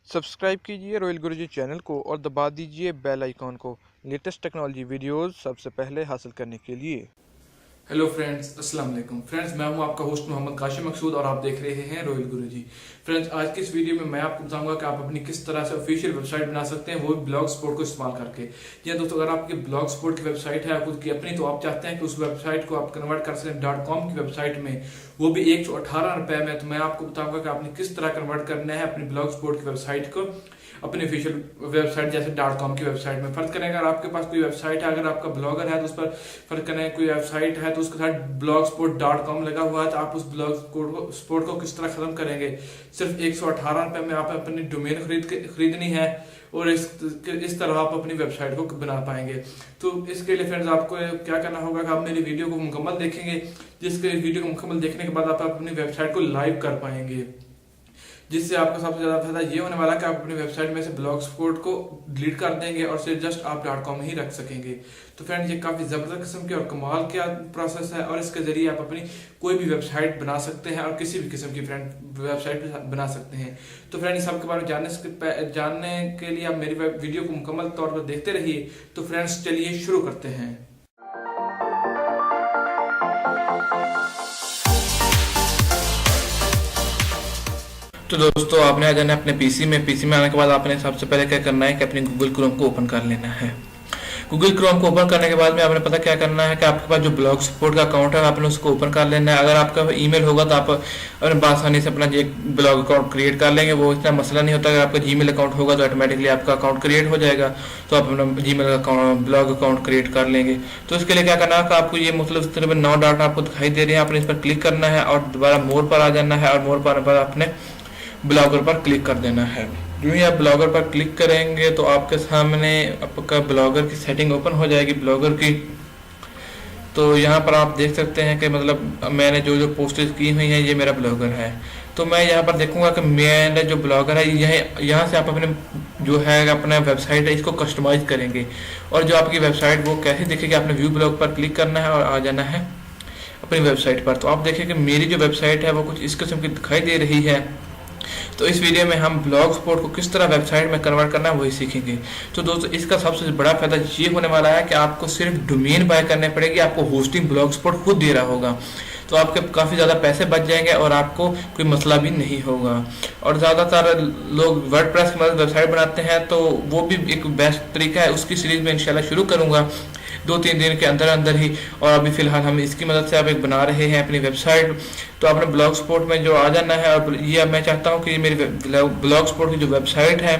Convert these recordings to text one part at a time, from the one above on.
Subscribe कीजिए royal गुरुजी channel को और दबा दीजिए बेल आइकॉन को लेटेस्ट टेक्नोलॉजी वीडियोस सबसे पहले हासिल करने के लिए। हेलो फ्रेंड्स, अस्सलाम वालेकुम फ्रेंड्स। मैं हूं आपका होस्ट मोहम्मद काशिम मकसूद और आप देख रहे हैं रॉयल गुरुजी। फ्रेंड्स, आज की इस वीडियो में मैं आपको बताऊंगा कि आप अपनी किस तरह से ऑफिशियल वेबसाइट बना सकते हैं, वो भी ब्लॉग स्पॉट को इस्तेमाल करके। जी हाँ दोस्तों, अगर आपकी ब्लॉग स्पॉट की वेबसाइट है खुद की अपनी, तो आप चाहते हैं कि उस वेबसाइट को आप कन्वर्ट कर सकें .com की वेबसाइट में, वो भी 118 रुपए में। तो मैं आपको बताऊंगा कि आपने किस तरह कन्वर्ट करना है अपनी ब्लॉग स्पॉट की वेबसाइट को अपनी ऑफिशियल वेबसाइट जैसे .com की वेबसाइट में। फर्ज करें, अगर आपके पास कोई वेबसाइट है, अगर आपका ब्लॉगर है तो उस पर फर्ज करें कोई वेबसाइट है तो उसके साथ blogspot.com लगा हुआ है, तो आप उस ब्लॉग स्पॉट को किस तरह खत्म करेंगे। सिर्फ 118 रुपए में आप अपनी डोमेन खरीदनी है और इस तरह आप अपनी वेबसाइट को बना पाएंगे। तो इसके लिए फ्रेंड्स आपको क्या करना होगा कि आप मेरी वीडियो को मुकम्मल देखेंगे, जिसके वीडियो को मुकम्मल देखने के बाद आप अपनी वेबसाइट को लाइव कर पाएंगे, जिससे आपका सबसे ज्यादा फायदा ये होने वाला है कि आप अपनी वेबसाइट में से ब्लॉग स्पॉट को डिलीट कर देंगे और सिर्फ जस्ट आप .com ही रख सकेंगे। तो फ्रेंड्स, ये काफी जबरदस्त किस्म की और कमाल का प्रोसेस है और इसके जरिए आप अपनी कोई भी वेबसाइट बना सकते हैं और किसी भी किस्म की फ्रेंड वेबसाइट बना सकते हैं। तो फ्रेंड, इस सब के बारे में जानने के लिए आप मेरी वीडियो को मुकम्मल तौर पर देखते रहिए। तो फ्रेंड्स, चलिए शुरू करते हैं। तो दोस्तों, आपने आ जाना है अपने पीसी में आने के बाद आपने सबसे पहले क्या करना है कि अपने गूगल क्रोम को ओपन कर लेना है। गूगल क्रोम को ओपन करने के बाद में आपने पता क्या करना है कि आपके पास जो ब्लॉग सपोर्ट का अकाउंट है आपने उसको ओपन कर लेना है। अगर आपका ईमेल होगा तो आप अपने आसानी से अपना एक ब्लॉग अकाउंट क्रिएट कर लेंगे, वो इतना मसला नहीं होता। अगर आपका जीमेल अकाउंट होगा तो ऑटोमेटिकली आपका अकाउंट क्रिएट हो जाएगा, तो आप अपना Gmail account blog account create कर लेंगे। तो इसके लिए क्या करना है कि आपको ये मतलब तकरीबन 9 डॉट आपको दिखाई दे रहे हैं, आपने इस पर क्लिक करना है और दोबारा मोर पर आ जाना है और मोर पर आपने ब्लॉगर पर क्लिक कर देना है। जो ही आप ब्लॉगर पर क्लिक करेंगे तो आपके सामने आपका ब्लॉगर की सेटिंग ओपन हो जाएगी ब्लॉगर की। तो यहाँ पर आप देख सकते हैं कि मतलब मैंने जो जो पोस्टेज की हुई है ये मेरा ब्लॉगर है। तो मैं यहाँ पर देखूंगा कि मेरा जो ब्लॉगर है यहाँ से आप अपने जो है अपना वेबसाइट है इसको कस्टमाइज करेंगे और जो आपकी वेबसाइट वो कैसे दिखेगी, आपने व्यू ब्लॉग पर क्लिक करना है और आ जाना है अपनी वेबसाइट पर। तो आप देखिए कि मेरी जो वेबसाइट है वो कुछ इस किस्म की दिखाई दे रही है। तो इस वीडियो में हम ब्लॉग स्पॉट को किस तरह वेबसाइट में कन्वर्ट करना है वही सीखेंगे। तो दोस्तों, इसका सबसे बड़ा फायदा ये होने वाला है कि आपको सिर्फ डोमेन बाय करने पड़ेगी, आपको होस्टिंग ब्लॉग स्पॉट खुद दे रहा होगा, तो आपके काफ़ी ज़्यादा पैसे बच जाएंगे और आपको कोई मसला भी नहीं होगा। और ज़्यादातर लोग वर्डप्रेस की मदद वेबसाइट बनाते हैं, तो वो भी एक बेस्ट तरीका है। उसकी सीरीज में इंशाल्लाह शुरू करूँगा 2-3 दिन के अंदर अंदर ही, और अभी फिलहाल हम इसकी मदद से आप एक बना रहे हैं अपनी वेबसाइट। तो आपने ब्लॉग स्पॉट में जो आ जाना है, और ये मैं चाहता हूँ कि मेरी ब्लॉग स्पॉट की जो वेबसाइट है,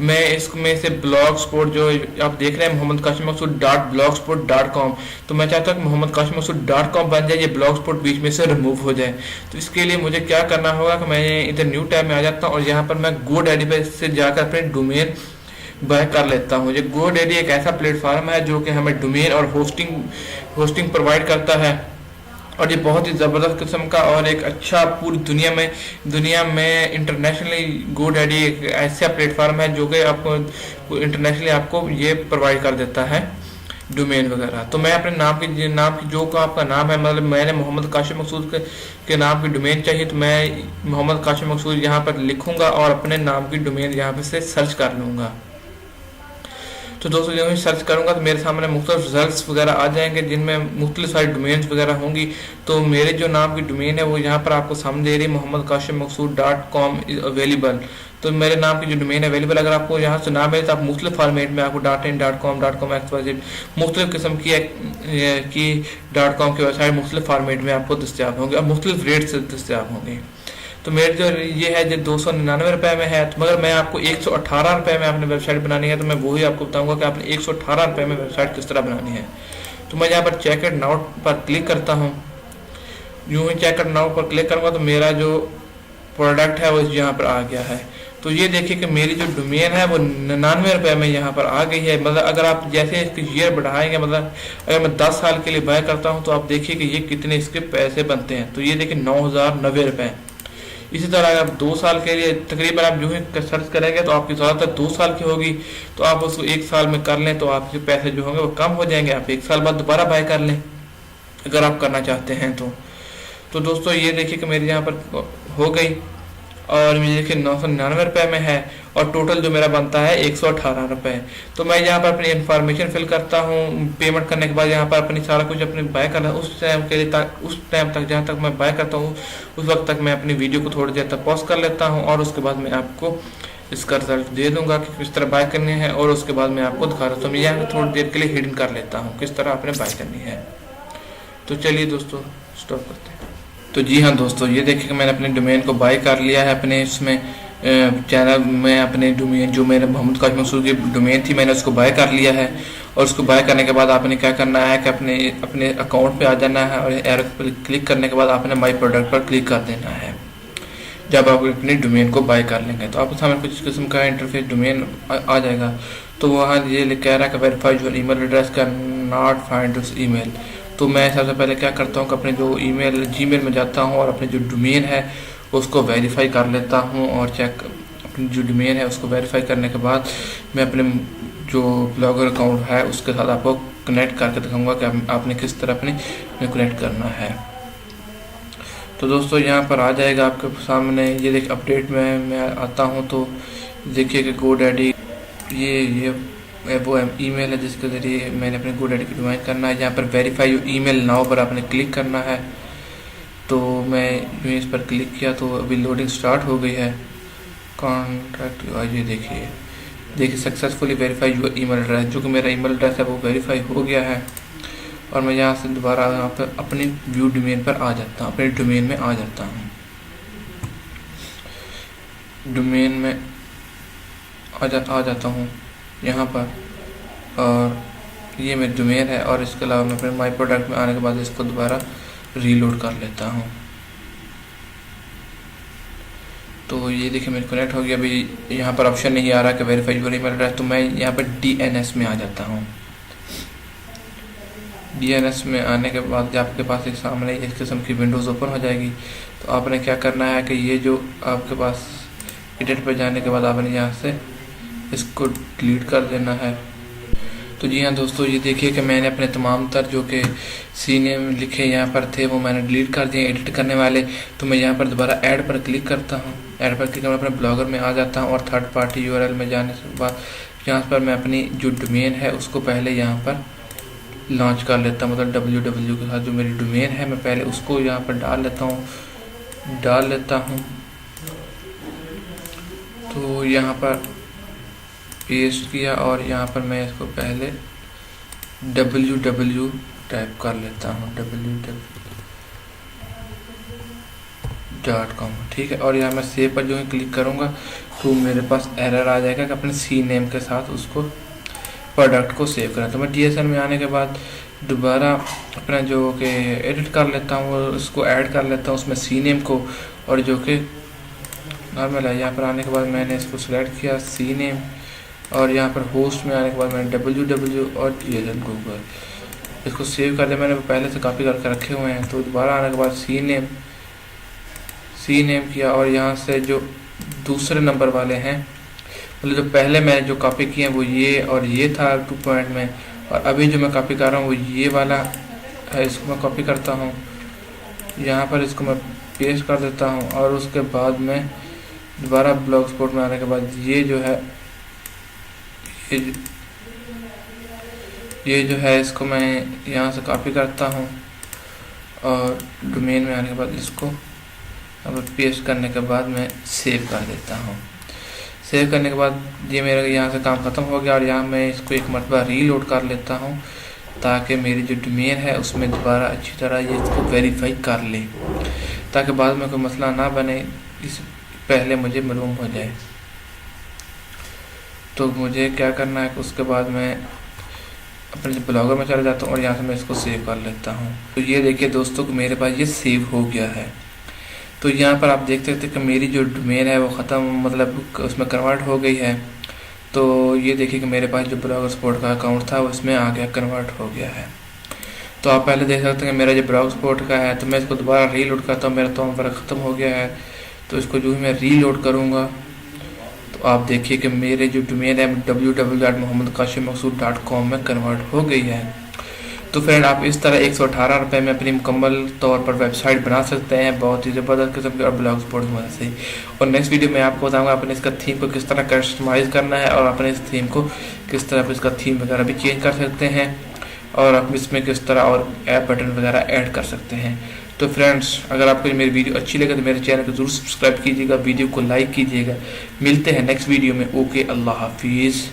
मैं इसमें से ब्लॉग स्पॉट जो आप देख रहे हैं मोहम्मद काशिम मकसूद .blogspot.com, तो मैं चाहता हूँ कि मोहम्मद काशिम मकसूद .com बन जाए, ये ब्लॉग स्पॉट बीच में से रिमूव हो जाए। तो इसके लिए मुझे क्या करना होगा कि मैं इधर न्यू टैब में आ जाता हूँ और यहाँ पर मैं GoDaddy पे से जाकर अपने डोमेन बाय कर लेता हूँ। ये GoDaddy एक ऐसा प्लेटफॉर्म है जो कि हमें डोमेन और होस्टिंग प्रोवाइड करता है, और ये बहुत ही ज़बरदस्त किस्म का और एक अच्छा पूरी दुनिया में इंटरनेशनली GoDaddy एक ऐसा प्लेटफॉर्म है जो कि आपको इंटरनेशनली आपको ये प्रोवाइड कर देता है डोमेन वगैरह। तो मैं अपने नाम की जो का आपका नाम है, मतलब मैंने मोहम्मद काशिम मकसूद के नाम की डोमेन चाहिए, तो मैं मोहम्मद काशिम मकसूद यहाँ पर लिखूंगा और अपने नाम की डोमेन यहाँ पर से सर्च कर लूँगा। तो दोस्तों, जब मैं सर्च करूंगा तो मेरे सामने मुख्तलिफ रिजल्ट्स वगैरह आ जाएंगे जिनमें मुख्तलिफ सारी डोमेन्स वगैरह होंगी। तो मेरे जो नाम की डोमेन है वो यहाँ पर आपको सामने दे रही है, मोहम्मद काशिम मकसूद .com इज अवेलेबल। तो मेरे नाम की जो डोमेन है अवेलेबल, अगर आपको यहाँ से ना मिले तो आप मुख्तलिफ फॉर्मेट में आपको .in .com XYZ मुख्तलिफ किस्म की .com की वेबसाइट मुख्तलिफ फॉर्मेट में आपको दस्तियाब होंगे और मुख्तलिफ रेट से दस्तियाब होंगे। तो मेरे जो ये है जो 299 रुपए में है, तो मगर मैं आपको 118 रुपए में आपने वेबसाइट बनानी है, तो मैं वही आपको बताऊंगा कि आपने 118 रुपए में वेबसाइट किस तरह बनानी है। तो मैं यहाँ पर चेक इट नाउ पर क्लिक करता हूँ। यूँ ही चेक इट नाउ पर क्लिक करूँगा तो मेरा जो प्रोडक्ट है वो यहाँ पर आ गया है। तो ये देखिए कि मेरी जो डोमेन है वो 99 रुपए में यहाँ पर आ गई है। मतलब अगर आप जैसे इसके ईयर बढ़ाएंगे, मतलब अगर मैं 10 साल के लिए बाय करता हूँ तो आप देखिए कि ये कितने इसके पैसे बनते हैं। तो ये देखिए 9,090 रुपए। इसी तरह अगर आप 2 साल के लिए तकरीबन आप जो है सर्च करेंगे तो आपकी ज़्यादातर 2 साल की होगी, तो आप उसको 1 साल में कर लें तो आपके पैसे जो होंगे वो कम हो जाएंगे। आप 1 साल बाद दोबारा बाय कर लें अगर आप करना चाहते हैं तो दोस्तों, ये देखिए कि मेरे यहाँ पर हो गई और मुझे देखिए 999 रुपये में है, और टोटल जो मेरा बनता है 118 रुपये। तो मैं यहाँ पर अपनी इन्फॉर्मेशन फिल करता हूँ। पेमेंट करने के बाद यहाँ पर अपनी सारा कुछ अपनी बाय करना उस टाइम के लिए, उस टाइम तक जहाँ तक मैं बाय करता हूँ उस वक्त तक मैं अपनी वीडियो को थोड़ी देर तक पॉज कर लेता हूँ, और उसके बाद मैं आपको इसका रिजल्ट दे दूंगा कि किस तरह बाय करनी है, और उसके बाद मैं आपको दिखा रहा हूँ। तो मैं यहाँ थोड़ी देर के लिए हिडन कर लेता हूँ किस तरह आपने बाय करनी है। तो चलिए दोस्तों स्टॉप करते हैं। तो जी हाँ दोस्तों, ये देखिए कि मैंने अपने डोमेन को बाय कर लिया है। अपने इसमें चैनल में अपने डोमेन जो मेरे मोहम्मद काशिफ मंसूर की डोमेन थी, मैंने उसको बाय कर लिया है। और उसको बाय करने के बाद आपने क्या करना है कि अपने अकाउंट पे आ जाना है, और एरो पर क्लिक करने के बाद आपने माई प्रोडक्ट पर क्लिक कर देना है। जब आप अपनी डोमेन को बाय कर लेंगे तो आपके सामने कुछ किस्म का इंटरफेस डोमेन आ जाएगा। तो वहाँ ये कह रहा है कि verify your email address can not find this email. तो मैं सबसे पहले क्या करता हूँ कि अपने जो ईमेल जीमेल में जाता हूँ और अपने जो डोमेन है उसको वेरीफाई कर लेता हूँ, और चेक अपनी जो डोमेन है उसको वेरीफाई करने के बाद मैं अपने जो ब्लॉगर अकाउंट है उसके साथ आपको कनेक्ट करके दिखाऊंगा कि आपने किस तरह अपने कनेक्ट करना है। तो दोस्तों यहाँ पर आ जाएगा आपके सामने, ये देख अपडेट में मैं आता हूँ तो देखिए कि GoDaddy ये वो ईमेल है जिसके ज़रिए मैंने अपने GoDaddy को डिवाइन करना है। यहाँ पर वेरीफाई योर ईमेल नाउ पर आपने क्लिक करना है। तो मैं इस पर क्लिक किया तो अभी लोडिंग स्टार्ट हो गई है। कॉन्टैक्ट ये देखिए successfully verify your email address, जो कि मेरा ईमेल एड्रेस है वो वेरीफाई हो गया है। और मैं यहाँ से दोबारा यहाँ पर अपने व्यू डोमेन पर आ जाता हूँ, अपने डोमेन में आ जाता हूँ। डोमेन में आ जाता हूँ यहाँ पर, और ये मेरी डोमेन है। और इसके अलावा मैं अपने माई प्रोडक्ट में आने के बाद इसको दोबारा रीलोड कर लेता हूँ। तो ये देखिए मेरे कनेक्ट हो गया। अभी यहाँ पर ऑप्शन नहीं आ रहा कि वेरीफाई योर ईमेल एड्रेस, तो मैं यहाँ पर DNS में आ जाता हूँ। DNS में आने के बाद आपके पास एक सामने इस किस्म की विंडोज़ ओपन हो जाएगी। तो आपने क्या करना है कि ये जो आपके पास एडिट पर जाने के बाद आपने यहाँ से इसको डिलीट कर देना है। तो जी हाँ दोस्तों, ये देखिए कि मैंने अपने तमाम तर जो कि सीनेम लिखे यहाँ पर थे वो मैंने डिलीट कर दिए एडिट करने वाले। तो मैं यहाँ पर दोबारा ऐड पर क्लिक करता हूँ। ऐड पर क्लिक कर अपने ब्लॉगर में आ जाता हूँ, और थर्ड पार्टी URL में जाने के बाद यहाँ पर मैं अपनी जो डोमेन है उसको पहले यहाँ पर लॉन्च कर लेता हूँ। मतलब www के साथ जो मेरी डोमेन है मैं पहले उसको यहाँ पर डाल लेता हूँ। तो यहाँ पर पेस्ट किया, और यहाँ पर मैं इसको पहले www टाइप कर लेता हूँ, www.com, ठीक है। और यहाँ मैं सेव पर जो है क्लिक करूँगा तो मेरे पास एरर आ जाएगा कि अपने सीनेम के साथ उसको प्रोडक्ट को सेव करें। तो मैं DSL में आने के बाद दोबारा अपना जो कि एडिट कर लेता हूँ, उसको ऐड कर लेता हूँ उसमें सीनेम को, और जो कि नॉर्मल है। यहाँ पर आने के बाद मैंने इसको सिलेक्ट किया सीनेम, और यहाँ पर होस्ट में आने के बाद मैंने www और DSL गूगल इसको सेव कर दिया। मैंने पहले से कॉपी करके रखे हुए हैं। तो दोबारा आने के बाद सीनेम किया, और यहाँ से जो दूसरे नंबर वाले हैं, मतलब जो पहले मैंने जो कॉपी किए हैं वो ये और ये था 2 पॉइंट में, और अभी जो मैं कॉपी कर रहा हूँ वो ये वाला है। इसको मैं कॉपी करता हूँ, यहाँ पर इसको मैं पेस्ट कर देता हूँ, और उसके बाद मैं दोबारा ब्लॉगस्पॉट में आने के बाद ये जो है ये जो है इसको मैं यहाँ से कॉपी करता हूँ, और डोमेन में आने के बाद इसको अब पेस्ट करने के बाद मैं सेव कर देता हूँ। सेव करने के बाद ये मेरा यहाँ से काम ख़त्म हो गया, और यहाँ मैं इसको एक मरतबा रीलोड कर लेता हूँ ताकि मेरी जो डोमेन है उसमें दोबारा अच्छी तरह ये इसको वेरीफाई कर ले, ताकि बाद में कोई मसला ना बने, इस पहले मुझे मालूम हो जाए। तो मुझे क्या करना है कि उसके बाद मैं अपने ब्लॉगर में चला जाता हूँ, और यहाँ से मैं इसको सेव कर लेता हूँ। तो ये देखिए दोस्तों कि मेरे पास ये सेव हो गया है। तो यहाँ पर आप देख सकते हैं कि मेरी जो डोमेन है वो ख़त्म, मतलब उसमें कन्वर्ट हो गई है। तो ये देखिए कि मेरे पास जो ब्लॉगस्पॉट का अकाउंट था उसमें आ गया, कन्वर्ट हो गया है। तो आप पहले देख सकते हैं कि मेरा जो ब्लॉगस्पॉट का है, तो मैं इसको दोबारा रीलोड करता हूँ। मेरा तो वर्क ख़त्म हो गया है, तो इसको जो ही मैं रीलोड करूँगा तो आप देखिए कि मेरे जो डोमेन है www.mohammedkashifmaksud.com में कन्वर्ट हो गई है। तो फ्रेंड आप इस तरह 118 रुपये में अपनी मुकम्मल तौर पर वेबसाइट बना सकते हैं बहुत ही ज़बरदस्त किस्म के और ब्लॉग स्पॉट की मदद से। और नेक्स्ट वीडियो में आपको बताऊंगा अपने इसका थीम को किस तरह कस्टमाइज़ करना है और अपने इस थीम को किस तरह इसका थीम वगैरह भी चेंज कर सकते हैं और आप इसमें किस तरह और ऐप बटन वगैरह ऐड कर सकते हैं। तो फ्रेंड्स अगर आपको मेरी वीडियो अच्छी लगे तो मेरे चैनल को ज़रूर सब्सक्राइब कीजिएगा, वीडियो को लाइक कीजिएगा। मिलते हैं नेक्स्ट वीडियो में। ओके, अल्लाह हाफिज़।